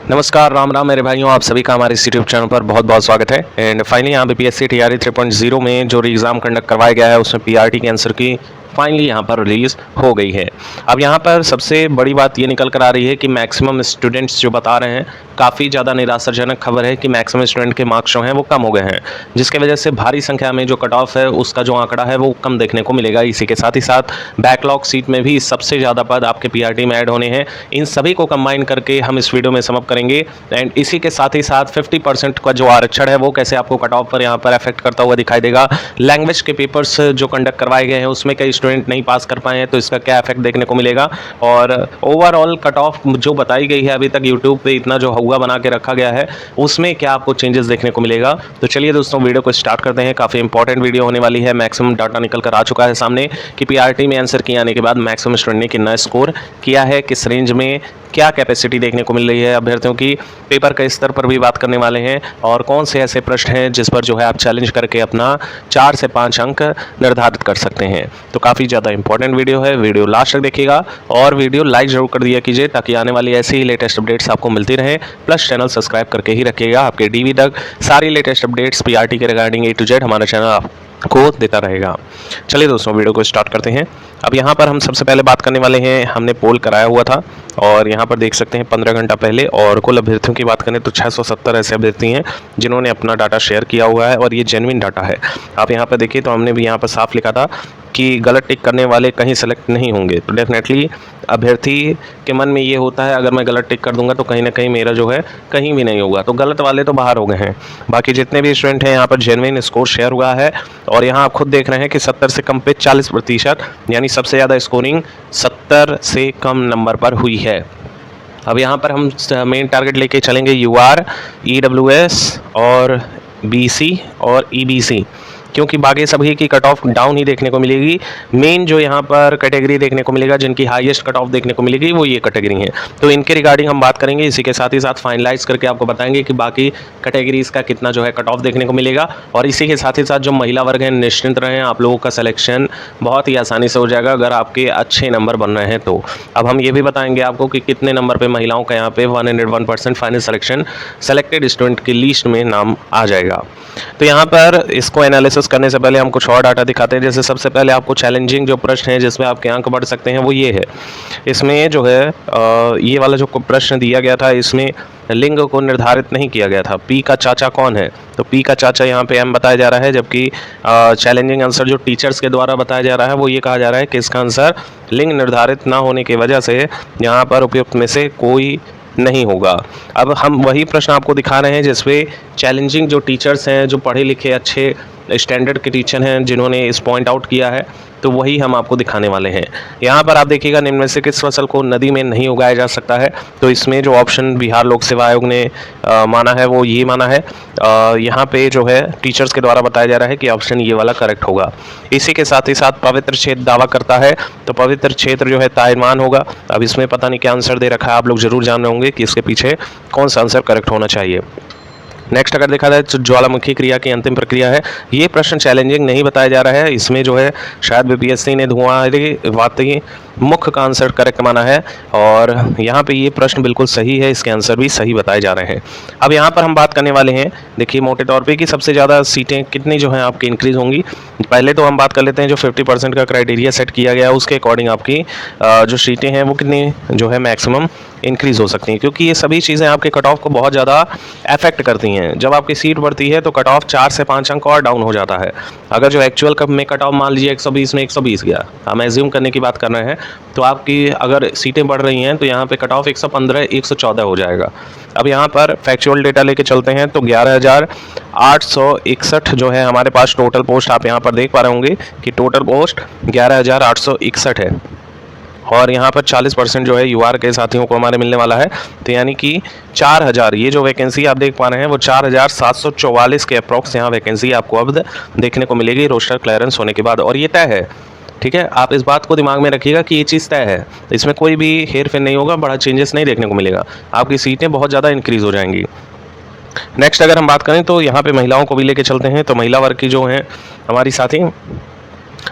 नमस्कार, राम राम मेरे भाइयों, आप सभी का हमारे इस यूट्यूब चैनल पर बहुत बहुत स्वागत है। एंड फाइनली यहाँ पे पीएससी टीआरई 3.0 में जो एग्ज़ाम कंडक्ट करवाया गया है उसमें पीआरटी के आंसर की फाइनली यहाँ पर रिलीज़ हो गई है। अब यहाँ पर सबसे बड़ी बात ये निकल कर आ रही है कि मैक्सिमम स्टूडेंट्स जो बता रहे हैं, काफ़ी ज़्यादा निराशाजनक खबर है कि मैक्सिमम स्टूडेंट के मार्क्स जो हैं वो कम हो गए हैं, जिसकी वजह से भारी संख्या में जो कट ऑफ है उसका जो आंकड़ा है वो कम देखने को मिलेगा। इसी के साथ ही साथ बैकलॉग सीट में भी सबसे ज़्यादा पद आपके पीआरटी में ऐड होने हैं। इन सभी को कंबाइन करके हम इस वीडियो में सम अप करेंगे। एंड इसी के साथ ही साथ 50% का जो आरक्षण है वो कैसे आपको कट ऑफ पर यहाँ पर अफेक्ट करता हुआ दिखाई देगा। लैंग्वेज के पेपर्स जो कंडक्ट करवाए गए हैं उसमें कई स्टूडेंट नहीं पास कर पाए हैं, तो इसका क्या इफेक्ट देखने को मिलेगा। और ओवरऑल कट ऑफ जो बताई गई है अभी तक यूट्यूब पे इतना जो हुआ बना के रखा गया है उसमें क्या आपको चेंजेस देखने को मिलेगा। तो चलिए दोस्तों, वीडियो को स्टार्ट करते हैं। काफ़ी इंपॉर्टेंट वीडियो होने वाली है। मैक्सिमम डाटा निकल कर आ चुका है सामने कि पीआरटी में आंसर किए आने के बाद मैक्सिमम स्टूडेंट ने कितना स्कोर किया है, किस रेंज में क्या कैपेसिटी देखने को मिल रही है अभ्यर्थियों की, पेपर के स्तर पर भी बात करने वाले हैं और कौन से ऐसे प्रश्न हैं जिस पर जो है आप चैलेंज करके अपना 4 से 5 अंक निर्धारित कर सकते हैं। तो काफ़ी ज़्यादा इंपॉर्टेंट वीडियो है, वीडियो लास्ट तक देखिएगा और वीडियो लाइक जरूर कर दिया कीजिए ताकि आने वाली ऐसी ही लेटेस्ट अपडेट्स आपको मिलती रहें। प्लस चैनल सब्सक्राइब करके ही रखिएगा, आपके डीवी तक सारी लेटेस्ट अपडेट्स पीआरटी के रिगार्डिंग A to Z हमारा चैनल को देता रहेगा। चलिए दोस्तों, वीडियो को स्टार्ट करते हैं। अब यहाँ पर हम सबसे पहले बात करने वाले हैं, हमने पोल कराया हुआ था और यहाँ पर देख सकते हैं 15 घंटा पहले, और कुल अभ्यर्थियों की बात करें तो 670 ऐसे अभ्यर्थी हैं जिन्होंने अपना डाटा शेयर किया हुआ है और ये जेन्युइन डाटा है। आप यहाँ पर देखिए तो हमने भी यहाँ पर साफ लिखा था कि गलत टिक करने वाले कहीं सेलेक्ट नहीं होंगे। तो डेफिनेटली अभ्यर्थी के मन में ये होता है अगर मैं गलत टिक कर दूंगा तो कहीं ना कहीं मेरा जो है कहीं भी नहीं होगा, तो गलत वाले तो बाहर हो गए हैं। बाकी जितने भी स्टूडेंट हैं यहाँ पर जेन्युइन स्कोर शेयर हुआ है और यहाँ आप खुद देख रहे हैं कि 70 से कम पे 40%, यानी सबसे ज़्यादा स्कोरिंग 70 से कम नंबर पर हुई है। अब यहाँ पर हम मेन टारगेट लेके चलेंगे UR, EWS और BC और EBC, क्योंकि बाकी सभी की कट ऑफ डाउन ही देखने को मिलेगी। मेन जो यहाँ पर कैटेगरी देखने को मिलेगा जिनकी हाईएस्ट कट ऑफ देखने को मिलेगी वो ये कैटेगरी है, तो इनके रिगार्डिंग हम बात करेंगे। इसी के साथ ही साथ फाइनलाइज करके आपको बताएंगे कि बाकी कैटेगरीज का कितना जो है कट ऑफ देखने को मिलेगा। और इसी के साथ ही साथ जो महिला वर्ग है, निश्चिंत रहें, आप लोगों का सिलेक्शन बहुत ही आसानी से हो जाएगा अगर आपके अच्छे नंबर बन रहे हैं तो। अब हम ये भी बताएंगे आपको कि कितने नंबर पर महिलाओं का यहाँ पे 101% फाइनल सिलेक्शन सेलेक्टेड स्टूडेंट की लिस्ट में नाम आ जाएगा। तो यहाँ पर इसको एनालिसिस करने से पहले हम कुछ और डाटा दिखाते हैं। जैसे सबसे पहले आपको चैलेंजिंग जो प्रश्न है जिसमें आपके अंक बढ़ सकते हैं वो ये है। इसमें जो है ये वाला जो प्रश्न दिया गया था इसमें लिंग को निर्धारित नहीं किया गया था। पी का चाचा कौन है, तो पी का चाचा यहाँ पे M बताया जा रहा है, जबकि चैलेंजिंग आंसर जो टीचर्स के द्वारा बताया जा रहा है वो ये कहा जा रहा है कि इसका आंसर लिंग निर्धारित ना होने की वजह से यहाँ पर उपयुक्त में से कोई नहीं होगा। अब हम वही प्रश्न आपको दिखा रहे हैं जिसपे चैलेंजिंग जो टीचर्स हैं, जो पढ़े लिखे अच्छे स्टैंडर्ड के टीचर हैं जिन्होंने इस पॉइंट आउट किया है, तो वही हम आपको दिखाने वाले हैं। यहाँ पर आप देखिएगा निम्न में से किस फसल को नदी में नहीं उगाया जा सकता है, तो इसमें जो ऑप्शन बिहार लोक सेवा आयोग ने माना है वो ये माना है। यहाँ पे जो है टीचर्स के द्वारा बताया जा रहा है कि ऑप्शन ये वाला करेक्ट होगा। इसी के साथ ही साथ पवित्र क्षेत्र दावा करता है, तो पवित्र क्षेत्र जो है ताइवान होगा। अब इसमें पता नहीं क्या आंसर दे रखा है, आप लोग जरूर जान रहे होंगे कि इसके पीछे कौन सा आंसर करेक्ट होना चाहिए। नेक्स्ट अगर देखा जाए तो ज्वालामुखी क्रिया की अंतिम प्रक्रिया है, ये प्रश्न चैलेंजिंग नहीं बताया जा रहा है। इसमें जो है शायद बीपीएससी ने धुआं मुख्य का आंसर करेक्ट माना है और यहाँ पे ये प्रश्न बिल्कुल सही है, इसके आंसर भी सही बताए जा रहे हैं। अब यहाँ पर हम बात करने वाले हैं, देखिए मोटे तौर पे कि सबसे ज़्यादा सीटें कितनी जो हैं आपकी इंक्रीज़ होंगी। पहले तो हम बात कर लेते हैं जो 50% का क्राइटेरिया सेट किया गया है उसके अकॉर्डिंग आपकी जो सीटें हैं वो कितनी जो है मैक्सिमम इंक्रीज़ हो सकती हैं, क्योंकि ये सभी चीज़ें आपके कट ऑफ को बहुत ज़्यादा अफेक्ट करती हैं। जब आपकी सीट बढ़ती है तो कट ऑफ 4 से 5 अंक और डाउन हो जाता है। अगर जो एक्चुअल कप में कट ऑफ मान लीजिए 120 में 120 गया, हम एज्यूम करने की बात कर रहे हैं, तो आपकी अगर सीटें बढ़ रही हैं तो यहाँ पे कट ऑफ 115 114 हो जाएगा। अब यहाँ पर फैक्चुअल डेटा लेके चलते हैं तो 11,861 जो है हमारे पास टोटल पोस्ट, आप यहाँ पर देख पा रहे होंगे कि टोटल पोस्ट 11,861 है और यहाँ पर 40% जो है UR के साथियों को हमारे मिलने वाला है। तो यानी कि 4,000, ये जो वैकेंसी आप देख पा रहे हैं वो 4,744 के अप्रॉक्स यहाँ वैकेंसी आपको अब देखने को मिलेगी रोस्टर क्लियरेंस होने के बाद, और ये तय है। ठीक है, आप इस बात को दिमाग में रखिएगा कि ये चीज़ तय है, इसमें कोई भी हेर फेर नहीं होगा, बड़ा चेंजेस नहीं देखने को मिलेगा, आपकी सीटें बहुत ज़्यादा इंक्रीज़ हो जाएंगी। नेक्स्ट अगर हम बात करें तो यहाँ पे महिलाओं को भी लेके चलते हैं, तो महिला वर्ग की जो हैं हमारी साथी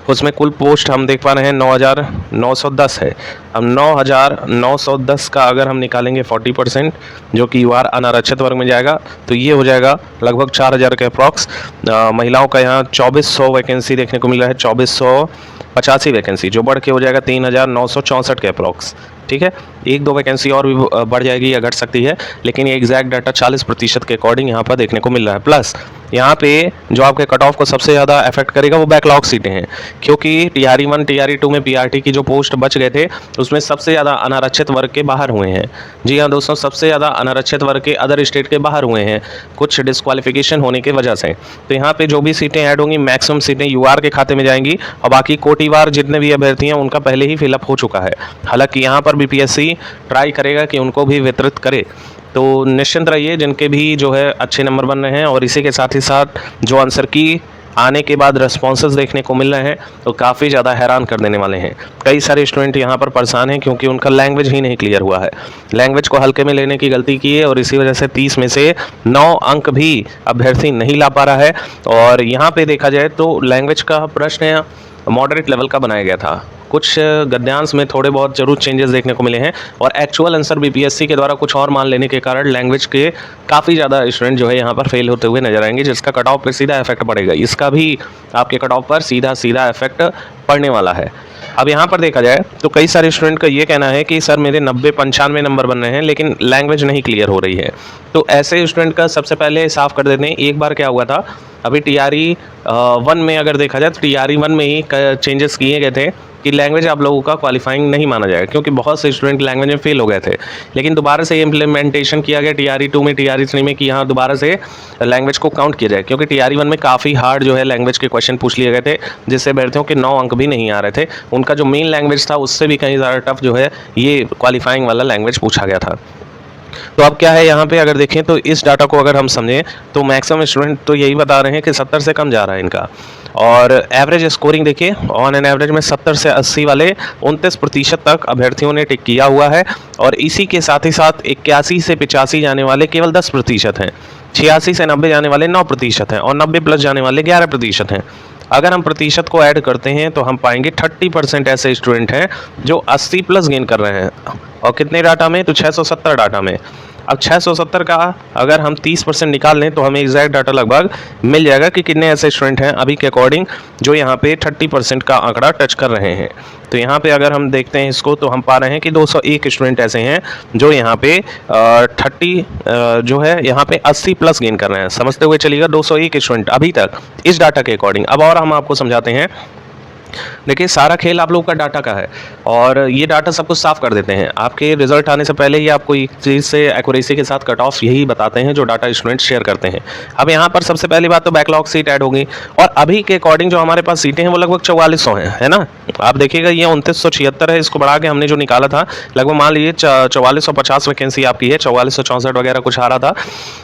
उसमें कुल पोस्ट हम देख पा रहे हैं 9,910 है। अब 9,910 का अगर हम निकालेंगे 40% जो कि युवा अनारक्षित वर्ग में जाएगा तो ये हो जाएगा लगभग 4,000 के अप्रॉक्स। महिलाओं का यहाँ 2,400 वैकेंसी देखने को मिल रहा है, 2,485 वैकेंसी जो बढ़ के हो जाएगा 3,964 के अप्रॉक्स। ठीक है, एक दो वैकेंसी और भी बढ़ जाएगी या घट सकती है, लेकिन ये एग्जैक्ट डाटा 40% के अकॉर्डिंग यहाँ पर देखने को मिल रहा है। प्लस यहाँ पे जो आपके कट ऑफ को सबसे ज़्यादा अफेक्ट करेगा वो बैकलॉग सीटें हैं, क्योंकि टीआरई 1 टीआरई 2 में पीआरटी की जो पोस्ट बच गए थे उसमें सबसे ज़्यादा अनारक्षित वर्ग के बाहर हुए हैं। जी हाँ दोस्तों, सबसे ज़्यादा अनारक्षित वर्ग के अदर स्टेट के बाहर हुए हैं कुछ डिस्क्वालिफिकेशन होने की वजह से। तो यहाँ पे जो भी सीटें ऐड होंगी मैक्सिमम सीटें यूआर के खाते में जाएंगी और बाकी कोटिवार जितने भी अभ्यर्थी हैं उनका पहले ही फिलअप हो चुका है। हालांकि यहाँ पर बीपीएससी ट्राई करेगा कि उनको भी वितरित करे, तो निश्चिंत रहिए जिनके भी जो है अच्छे नंबर बन रहे हैं। और इसी के साथ ही साथ जो आंसर की आने के बाद रेस्पॉन्सेस देखने को मिल रहे हैं तो काफ़ी ज़्यादा हैरान कर देने वाले हैं। कई सारे स्टूडेंट यहाँ पर परेशान हैं क्योंकि उनका लैंग्वेज ही नहीं क्लियर हुआ है, लैंग्वेज को हल्के में लेने की गलती की है और इसी वजह से 30 में से 9 अंक भी अभ्यर्थी नहीं ला पा रहा है। और यहाँ पे देखा जाए तो लैंग्वेज का प्रश्न मॉडरेट लेवल का बनाया गया था, कुछ गद्यांश में थोड़े बहुत जरूर चेंजेस देखने को मिले हैं और एक्चुअल आंसर बीपीएससी के द्वारा कुछ और मान लेने के कारण लैंग्वेज के काफ़ी ज़्यादा स्टूडेंट जो है यहाँ पर फेल होते हुए नजर आएंगे, जिसका कट ऑफ पर सीधा इफेक्ट पड़ेगा। इसका भी आपके कट ऑफ पर सीधा सीधा इफेक्ट पड़ने वाला है। अब यहाँ पर देखा जाए तो कई सारे स्टूडेंट का ये कहना है कि सर मेरे 90-95 नंबर बन रहे हैं लेकिन लैंग्वेज नहीं क्लियर हो रही है। तो ऐसे स्टूडेंट का सबसे पहले साफ कर देते हैं, एक बार क्या हुआ था अभी टीआरई 1 में अगर देखा जाए तो टीआरई 1 में ही चेंजेस किए गए थे कि लैंग्वेज आप लोगों का क्वालिफाइंग नहीं माना जाएगा क्योंकि बहुत से स्टूडेंट लैंग्वेज में फेल हो गए थे। लेकिन दोबारा से इम्प्लीमेंटेशन किया गया टीआरई 2 में टीआरई 3 में कि यहाँ दोबारा से लैंग्वेज को काउंट किया जाए, क्योंकि टीआरई 1 में काफ़ी हार्ड जो है लैंग्वेज के क्वेश्चन पूछ लिए गए थे जिससे अभ्यर्थियों के 9 अंक भी नहीं आ रहे थे। उनका जो मेन लैंग्वेज था उससे भी कहीं ज़्यादा टफ जो है ये क्वालिफाइंग वाला लैंग्वेज पूछा गया था। तो अब क्या है यहाँ पे अगर देखें तो इस डाटा को अगर हम समझें तो मैक्सिमम स्टूडेंट तो यही बता रहे हैं कि 70 से कम जा रहा है इनका। और एवरेज स्कोरिंग देखिए ऑन एन एवरेज में 70 से 80 वाले 29% तक अभ्यर्थियों ने टिक किया हुआ है। और इसी के साथ ही साथ 81 से 85 जाने वाले केवल 10% हैं, 86 से 90 जाने वाले 9% हैं और 90 प्लस जाने वाले 11% हैं। अगर हम प्रतिशत को ऐड करते हैं तो हम पाएंगे 30% ऐसे स्टूडेंट हैं जो 80 प्लस गेन कर रहे हैं। और कितने डाटा में? तो 670 डाटा में। अब 670 का अगर हम 30% निकाल लें तो हमें एग्जैक्ट डाटा लगभग मिल जाएगा कि कितने ऐसे स्टूडेंट हैं अभी के अकॉर्डिंग जो यहाँ पे 30% का आंकड़ा टच कर रहे हैं। तो यहाँ पे अगर हम देखते हैं इसको तो हम पा रहे हैं कि 201 स्टूडेंट ऐसे हैं जो यहाँ पे 30 जो है यहाँ पे 80 प्लस गेन कर रहे हैं। समझते हुए चलिएगा 201 स्टूडेंट अभी तक इस डाटा के अकॉर्डिंग। अब और हम आपको समझाते हैं। देखिए सारा खेल आप लोगों का डाटा का है और ये डाटा सब कुछ साफ कर देते हैं। आपके रिजल्ट आने से पहले ही आपको एक चीज़ से एक्यूरेसी के साथ कट ऑफ यही बताते हैं जो डाटा स्टूडेंट शेयर करते हैं। अब यहाँ पर सबसे पहली बात तो बैकलॉग सीट ऐड होगी और अभी के अकॉर्डिंग जो हमारे पास सीटें हैं वो लगभग 4400 हैं, है ना। आप देखिएगा ये 2976 है, इसको बढ़ा के हमने जो निकाला था लगभग मान लीजिए 4450 वैकेंसी आपकी है, 4464 वगैरह कुछ आ रहा था।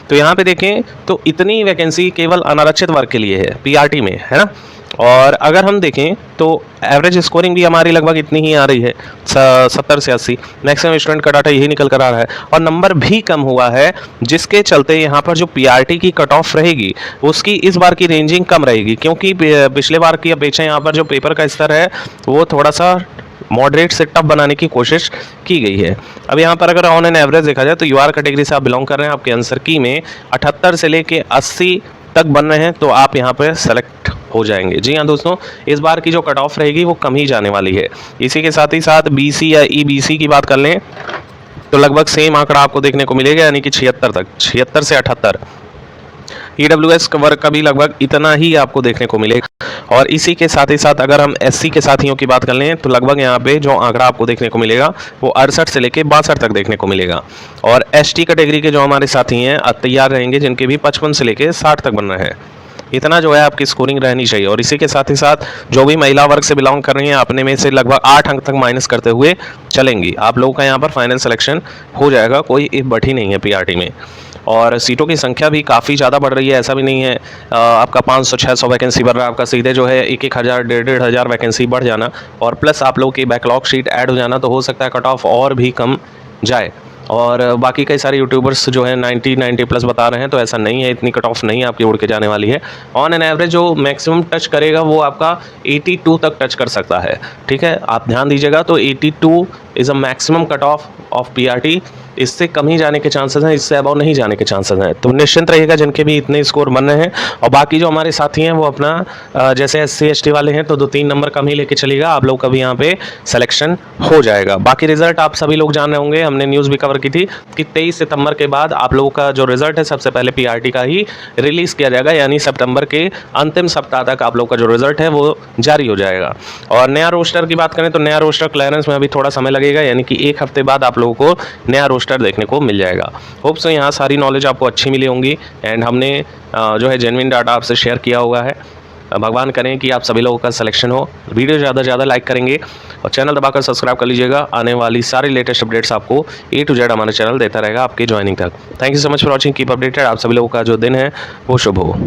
तो यहाँ पे देखें तो इतनी वैकेंसी केवल अनारक्षित वर्ग के लिए है पीआरटी में, है ना। और अगर हम देखें तो एवरेज स्कोरिंग भी हमारी लगभग इतनी ही आ रही है 70 से 80। मैक्सिमम स्टूडेंट का डाटा यही निकल कर आ रहा है और नंबर भी कम हुआ है, जिसके चलते यहाँ पर जो पीआरटी की कट ऑफ रहेगी उसकी इस बार की रेंजिंग कम रहेगी, क्योंकि पिछले बार की अपेक्षा यहाँ पर जो पेपर का स्तर है वो थोड़ा सा मॉडरेट से टफ बनाने की कोशिश की गई है। अब यहाँ पर अगर ऑन एन एवरेज देखा जाए तो यूआर कैटेगरी से आप बिलोंग कर रहे हैं, आपके आंसर की में 78 से लेके 80 तक बन रहे हैं तो आप यहाँ पर सेलेक्ट हो जाएंगे। जी हाँ दोस्तों, इस बार की जो कट ऑफ रहेगी वो कम ही जाने वाली है। इसी के साथ ही साथ बीसी या ईबीसी की बात कर लें तो लगभग सेम आंकड़ा आपको देखने को मिलेगा, यानी कि 76 तक, 76 से 78। ईडब्ल्यूएस वर्ग का भी लगभग इतना ही आपको देखने को मिलेगा। और इसी के साथ ही साथ अगर हम एससी के साथियों की बात कर लें तो लगभग यहाँ पे जो आंकड़ा आपको देखने को मिलेगा वो 68 से लेके 62 तक देखने को मिलेगा। और एसटी कैटेगरी के जो हमारे साथी हैं तैयार रहेंगे जिनके भी 55 से लेके 60 तक बन रहे हैं। इतना जो है आपकी स्कोरिंग रहनी चाहिए। और इसी के साथ ही साथ जो भी महिला वर्ग से बिलोंग कर रही हैं अपने में से लगभग 8 अंक तक माइनस करते हुए चलेंगी। आप लोगों का यहाँ पर फाइनल सिलेक्शन हो जाएगा, कोई इफ बट ही नहीं है पीआरटी में। और सीटों की संख्या भी काफ़ी ज़्यादा बढ़ रही है, ऐसा भी नहीं है आपका 500-600 वैकेंसी बढ़ रहा है, आपका सीधे जो है 1-1000 1,500 वैकेंसी बढ़ जाना और प्लस आप लोगों की बैकलॉग शीट ऐड हो जाना तो हो सकता है कट ऑफ और भी कम जाए। और बाकी कई सारे यूट्यूबर्स जो है 90 प्लस बता रहे हैं, तो ऐसा नहीं है, इतनी कट ऑफ नहीं आपकी उड़ के जाने वाली है। ऑन एन एवरेज जो मैक्सिमम टच करेगा वो आपका 82 तक टच कर सकता है, ठीक है, आप ध्यान दीजिएगा। तो 82 is a maximum cut off PRT, इससे कम ही जाने के चांसेस हैं, इससे अबाव नहीं जाने के चांसेस हैं। तो निश्चिंत रहिएगा जिनके भी इतने स्कोर बन रहे हैं। और बाकी जो हमारे साथी हैं वो अपना जैसे SC ST वाले हैं तो 2-3 नंबर कम ही लेके चलिएगा, आप लोग का भी यहाँ पे सिलेक्शन हो जाएगा। बाकी रिजल्ट आप सभी लोग जान रहे होंगे, हमने न्यूज़ भी कवर की थी कि 23 सितंबर के बाद आप लोगों का जो रिजल्ट है सबसे पहले पीआरटी का ही रिलीज़ किया जाएगा, यानी सितंबर के अंतिम सप्ताह तक आप लोग का जो रिजल्ट है वो जारी हो जाएगा। और नया रोस्टर की बात करें तो नया रोस्टर क्लियरेंस में अभी थोड़ा समय लगेगा, यानी कि 1 हफ्ते बाद आप लोगों को नया रोस्टर देखने को मिल जाएगा। होप सो यहाँ सारी नॉलेज आपको अच्छी मिली होंगी एंड हमने जो है जेन्युइन डाटा आपसे शेयर किया हुआ है। भगवान करें कि आप सभी लोगों का सिलेक्शन हो। वीडियो ज़्यादा से ज़्यादा लाइक करेंगे और चैनल दबाकर सब्सक्राइब कर लीजिएगा। आने वाली सारी लेटेस्ट अपडेट्स आपको A to Z हमारा चैनल देता रहेगा आपके ज्वाइनिंग तक। Thank you so much for watching, keep updated. आप सभी लोगों का जो दिन है वो शुभ हो।